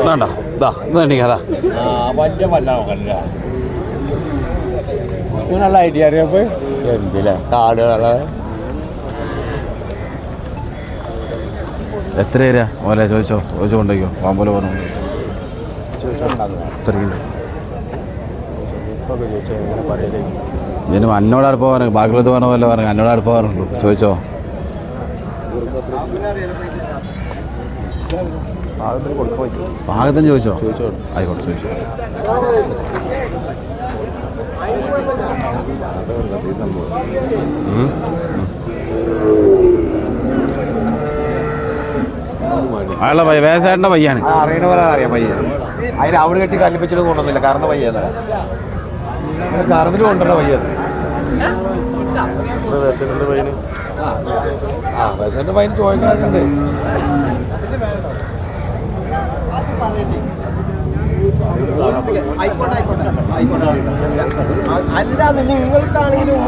വേണ്ട ഇതാ ഇത് തന്നെ അതാ വലിയ പല്ല നോക്കണ്ട നല്ല ഐഡിയ അറിയപ്പോ എന്തില്ലേ കാടുകളെ എത്ര തരാ ഓലെ ചോദിച്ചു കൊണ്ടേക്കോ പാമ്പോലെ പറഞ്ഞു ഇതിന് എന്നോട് അടുപ്പം പറഞ്ഞു ബാക്കിയുള്ളത് പറഞ്ഞ പോലെ പറഞ്ഞു എന്നോട് അടുപ്പം പറഞ്ഞുള്ളൂ ചോദിച്ചോ പാകത്തിന് ചോദിച്ചോ ആയിക്കോട്ടെ ചോദിച്ചോ അയാളുടെ പയ്യ വേസായിട്ട പയ്യാണ് അറിയണ പോലെ അറിയാം പയ്യ അതിന് അവിടെ കെട്ടി കല്ലിപ്പിച്ചിട്ട് കൊണ്ടൊന്നുമില്ല കാരണം പയ്യാണ് കാരണത്തിൽ കൊണ്ടുവരണ പയ്യത് പയ്യന് പയ്യന് ചോദിക്കാറുണ്ട് അല്ല നിങ്ങൾക്കാണെങ്കിലും